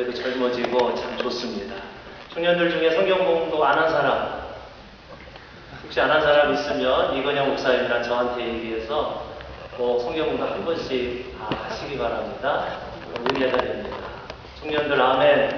그래도 젊어지고 참 좋습니다. 청년들 중에 성경 공부 안 한 사람, 혹시 안 한 사람 있으면 이건영 목사님이랑 저한테 얘기해서 꼭 성경 공부 한 번씩 하시기 바랍니다. 은혜가 됩니다. 청년들 아멘.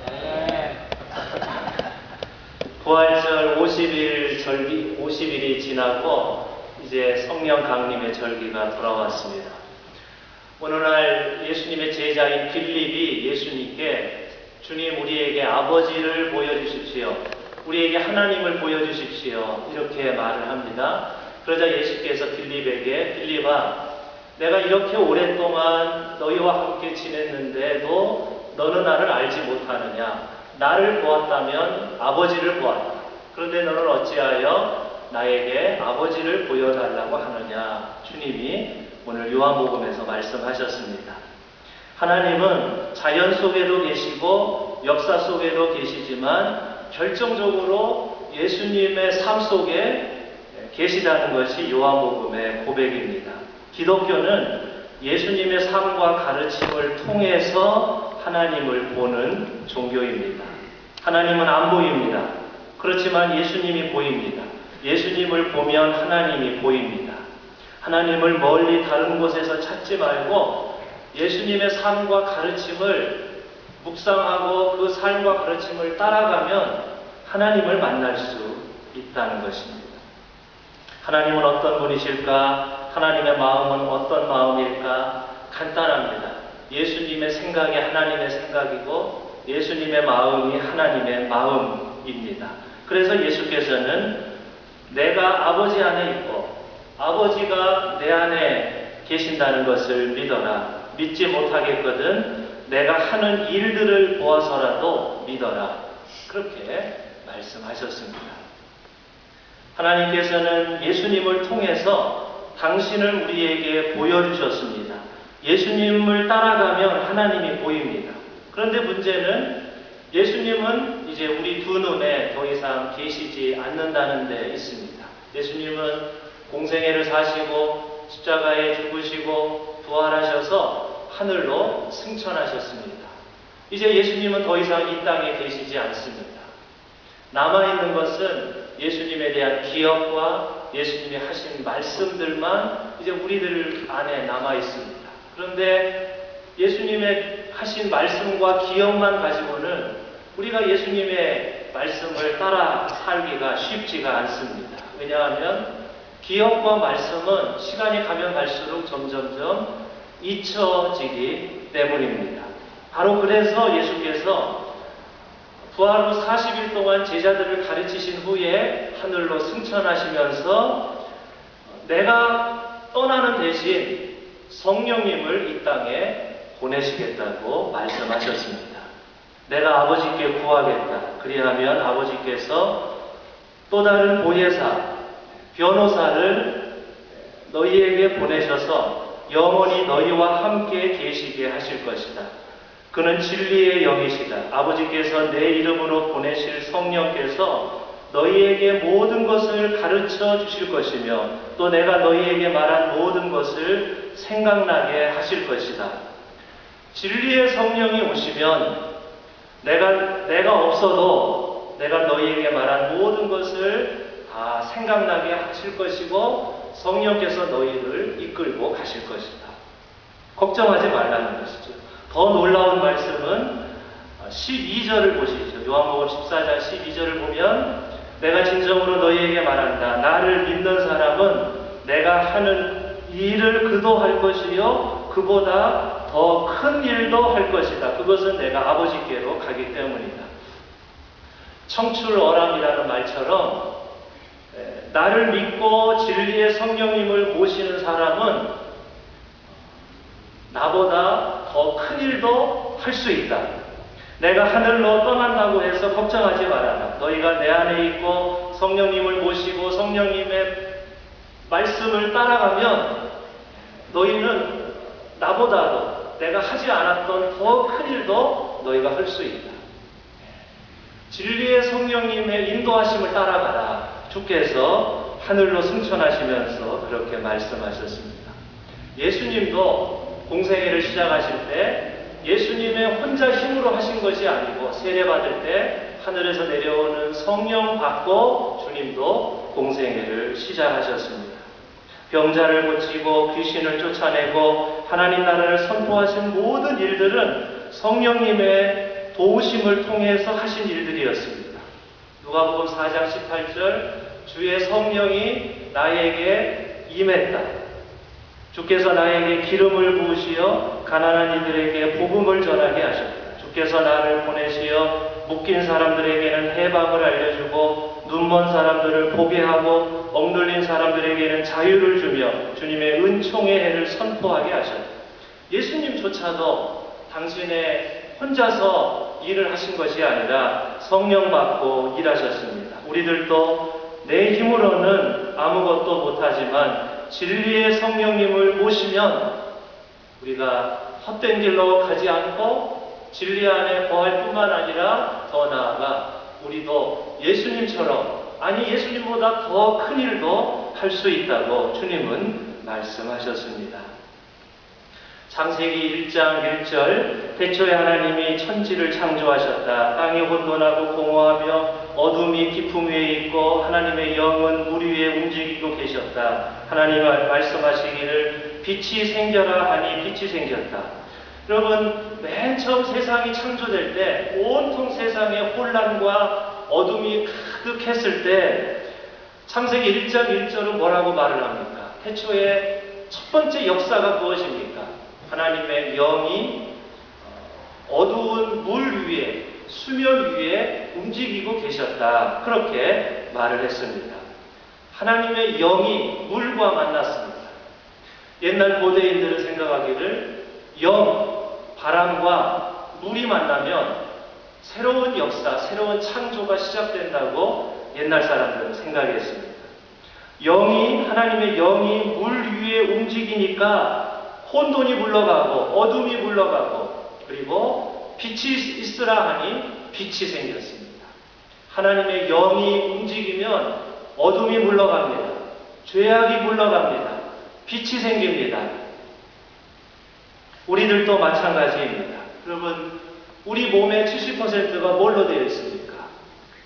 네. 부활절 50일이 지나고 이제 성령 강림의 절기가 돌아왔습니다. 오늘날 예수님의 제자인 빌립이 예수님께 주님 우리에게 아버지를 보여주십시오. 우리에게 하나님을 보여주십시오. 이렇게 말을 합니다. 그러자 예수께서 빌립에게 빌립아 내가 이렇게 오랫동안 너희와 함께 지냈는데도 너는 나를 알지 못하느냐. 나를 보았다면 아버지를 보았다. 그런데 너는 어찌하여 나에게 아버지를 보여달라고 하느냐. 주님이 오늘 요한복음에서 말씀하셨습니다. 하나님은 자연 속에도 계시고 역사 속에도 계시지만 결정적으로 예수님의 삶 속에 계시다는 것이 요한복음의 고백입니다. 기독교는 예수님의 삶과 가르침을 통해서 하나님을 보는 종교입니다. 하나님은 안 보입니다. 그렇지만 예수님이 보입니다. 예수님을 보면 하나님이 보입니다. 하나님을 멀리 다른 곳에서 찾지 말고 예수님의 삶과 가르침을 묵상하고 그 삶과 가르침을 따라가면 하나님을 만날 수 있다는 것입니다. 하나님은 어떤 분이실까? 하나님의 마음은 어떤 마음일까? 간단합니다. 예수님의 생각이 하나님의 생각이고 예수님의 마음이 하나님의 마음입니다. 그래서 예수께서는 내가 아버지 안에 있고 아버지가 내 안에 계신다는 것을 믿어라. 믿지 못하겠거든 내가 하는 일들을 보아서라도 믿어라. 그렇게 말씀하셨습니다. 하나님께서는 예수님을 통해서 당신을 우리에게 보여주셨습니다. 예수님을 따라가면 하나님이 보입니다. 그런데 문제는 예수님은 이제 우리 두 눈에 더 이상 계시지 않는다는 데 있습니다. 예수님은 공생애를 사시고 십자가에 죽으시고 부활하셔서 하늘로 승천하셨습니다. 이제 예수님은 더 이상 이 땅에 계시지 않습니다. 남아있는 것은 예수님에 대한 기억과 예수님이 하신 말씀들만 이제 우리들 안에 남아있습니다. 그런데 예수님의 하신 말씀과 기억만 가지고는 우리가 예수님의 말씀을 따라 살기가 쉽지가 않습니다. 왜냐하면 기억과 말씀은 시간이 가면 갈수록 점점점 잊혀지기 때문입니다. 바로 그래서 예수께서 부활 후 40일 동안 제자들을 가르치신 후에 하늘로 승천하시면서 내가 떠나는 대신 성령님을 이 땅에 보내시겠다고 말씀하셨습니다. 내가 아버지께 구하겠다. 그리하면 아버지께서 또 다른 보혜사, 변호사를 너희에게 보내셔서 영원히 너희와 함께 계시게 하실 것이다. 그는 진리의 영이시다. 아버지께서 내 이름으로 보내실 성령께서 너희에게 모든 것을 가르쳐 주실 것이며 또 내가 너희에게 말한 모든 것을 생각나게 하실 것이다. 진리의 성령이 오시면 내가 없어도 내가 너희에게 말한 모든 것을 다 생각나게 하실 것이고 성령께서 너희를 이끌고 가실 것이다. 걱정하지 말라는 것이죠. 더 놀라운 말씀은 12절을 보시죠. 요한복음 14장 12절을 보면 내가 진정으로 너희에게 말한다. 나를 믿는 사람은 내가 하는 일을 그도 할 것이요 그보다 더 큰 일도 할 것이다. 그것은 내가 아버지께로 가기 때문이다. 청출어람이라는 말처럼 나를 믿고 진리의 성령님을 모시는 사람은 나보다 더 큰 일도 할 수 있다. 내가 하늘로 떠난다고 해서 걱정하지 말아라. 너희가 내 안에 있고 성령님을 모시고 성령님의 말씀을 따라가면 너희는 나보다도 내가 하지 않았던 더 큰 일도 너희가 할 수 있다. 진리의 성령님의 인도하심을 따라가라. 주께서 하늘로 승천하시면서 그렇게 말씀하셨습니다. 예수님도 공생애를 시작하실 때 예수님의 혼자 힘으로 하신 것이 아니고 세례받을 때 하늘에서 내려오는 성령 받고 주님도 공생애를 시작하셨습니다. 병자를 고치고 귀신을 쫓아내고 하나님 나라를 선포하신 모든 일들은 성령님의 도우심을 통해서 하신 일들이었습니다. 누가복음 4장 18절 주의 성령이 나에게 임했다. 주께서 나에게 기름을 부으시어 가난한 이들에게 복음을 전하게 하셨다. 주께서 나를 보내시어 묶인 사람들에게는 해방을 알려주고 눈먼 사람들을 보게 하고 억눌린 사람들에게는 자유를 주며 주님의 은총의 해를 선포하게 하셨다. 예수님조차도 당신의 혼자서 일을 하신 것이 아니라 성령 받고 일하셨습니다. 우리들도 내 힘으로는 아무것도 못하지만 진리의 성령님을 모시면 우리가 헛된 길로 가지 않고 진리 안에 거할 뿐만 아니라 더 나아가 우리도 예수님처럼, 아니 예수님보다 더 큰 일도 할 수 있다고 주님은 말씀하셨습니다. 창세기 1장 1절 태초에 하나님이 천지를 창조하셨다. 땅이 혼돈하고 공허하며 어둠이 깊음 위에 있고 하나님의 영은 물 위에 움직이고 계셨다. 하나님이 말씀하시기를 빛이 생겨라 하니 빛이 생겼다. 여러분, 맨 처음 세상이 창조될 때 온통 세상에 혼란과 어둠이 가득했을 때 창세기 1장 1절은 뭐라고 말을 합니까? 태초에 첫 번째 역사가 무엇입니까? 하나님의 영이 어두운 물 위에, 수면 위에 움직이고 계셨다. 그렇게 말을 했습니다. 하나님의 영이 물과 만났습니다. 옛날 고대인들은 생각하기를 바람과 물이 만나면 새로운 역사, 새로운 창조가 시작된다고 옛날 사람들은 생각했습니다. 하나님의 영이 물 위에 움직이니까 혼돈이 물러가고 어둠이 물러가고 그리고 빛이 있으라 하니 빛이 생겼습니다. 하나님의 영이 움직이면 어둠이 물러갑니다. 죄악이 물러갑니다. 빛이 생깁니다. 우리들도 마찬가지입니다. 여러분, 우리 몸의 70%가 뭘로 되어 있습니까?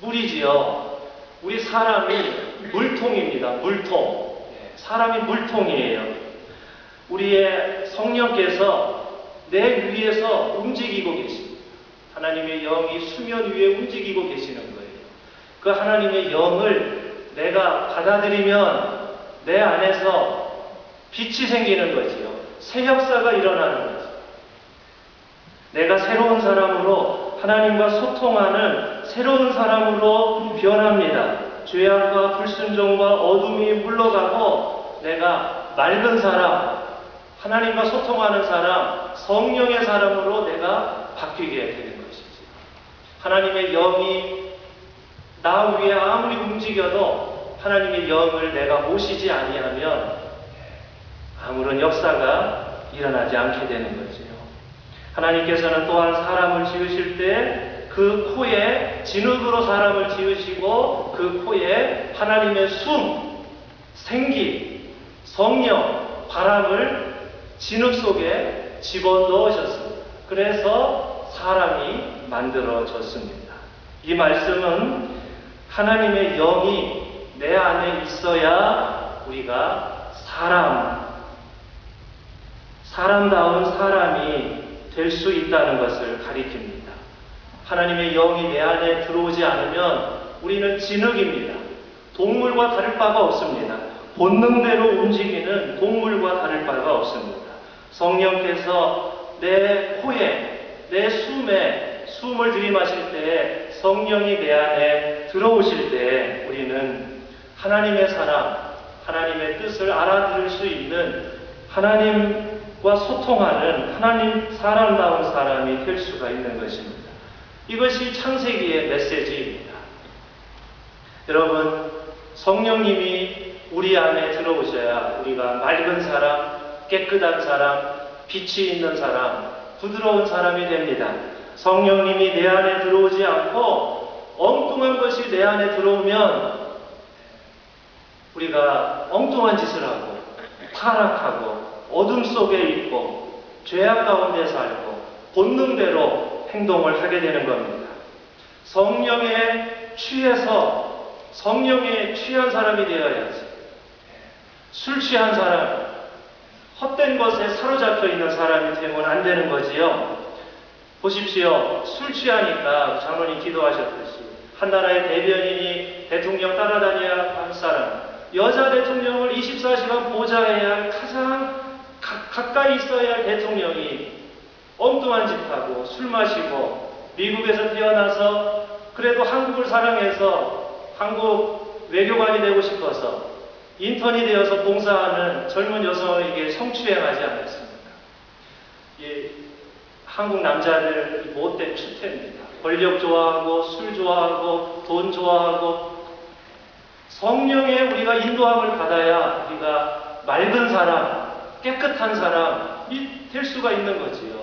물이지요. 우리 사람이 물통입니다. 물통. 사람이 물통이에요. 우리의 성령께서 내 위에서 움직이고 계십니다. 하나님의 영이 수면 위에 움직이고 계시는 거예요. 그 하나님의 영을 내가 받아들이면 내 안에서 빛이 생기는 거지요. 새 역사가 일어나는 거죠. 내가 새로운 사람으로 하나님과 소통하는 새로운 사람으로 변합니다. 죄악과 불순종과 어둠이 물러가고 내가 맑은 사람, 하나님과 소통하는 사람, 성령의 사람으로 내가 바뀌게 되는 것이지. 하나님의 영이 나 위에 아무리 움직여도 하나님의 영을 내가 모시지 아니하면 아무런 역사가 일어나지 않게 되는 거지요. 하나님께서는 또한 사람을 지으실 때 그 코에 진흙으로 사람을 지으시고 그 코에 하나님의 숨, 생기, 성령, 바람을 진흙 속에 집어넣으셨습니다. 그래서 사람이 만들어졌습니다. 이 말씀은 하나님의 영이 내 안에 있어야 우리가 사람다운 사람이 될 수 있다는 것을 가리킵니다. 하나님의 영이 내 안에 들어오지 않으면 우리는 진흙입니다. 동물과 다를 바가 없습니다. 본능대로 움직이는 동물과 다를 바가 없습니다. 성령께서 내 코에, 내 숨에 숨을 들이마실 때 성령이 내 안에 들어오실 때 우리는 하나님의 사람, 하나님의 뜻을 알아들을 수 있는 하나님과 소통하는 하나님 사람다운 사람이 될 수가 있는 것입니다. 이것이 창세기의 메시지입니다. 여러분, 성령님이 우리 안에 들어오셔야 우리가 맑은 사람, 깨끗한 사람, 빛이 있는 사람, 부드러운 사람이 됩니다. 성령님이 내 안에 들어오지 않고 엉뚱한 것이 내 안에 들어오면 우리가 엉뚱한 짓을 하고 타락하고 어둠 속에 있고 죄악 가운데 살고 본능대로 행동을 하게 되는 겁니다. 성령에 취해서 성령에 취한 사람이 되어야지. 술 취한 사람, 헛된 것에 사로잡혀 있는 사람이 되면 안 되는 거지요. 보십시오. 술 취하니까 장로님 기도하셨듯이 한 나라의 대변인이 대통령 따라다녀야 할 사람, 여자 대통령을 24시간 보좌해야 할 가장 가까이 있어야 할 대통령이 엉뚱한 짓 하고 술 마시고 미국에서 태어나서 그래도 한국을 사랑해서 한국 외교관이 되고 싶어서 인턴이 되어서 봉사하는 젊은 여성에게 성추행하지 않았습니다. 한국 남자들 못된 추태입니다. 권력 좋아하고 술 좋아하고 돈 좋아하고 성령에 우리가 인도함을 받아야 우리가 맑은 사람, 깨끗한 사람이 될 수가 있는 거지요.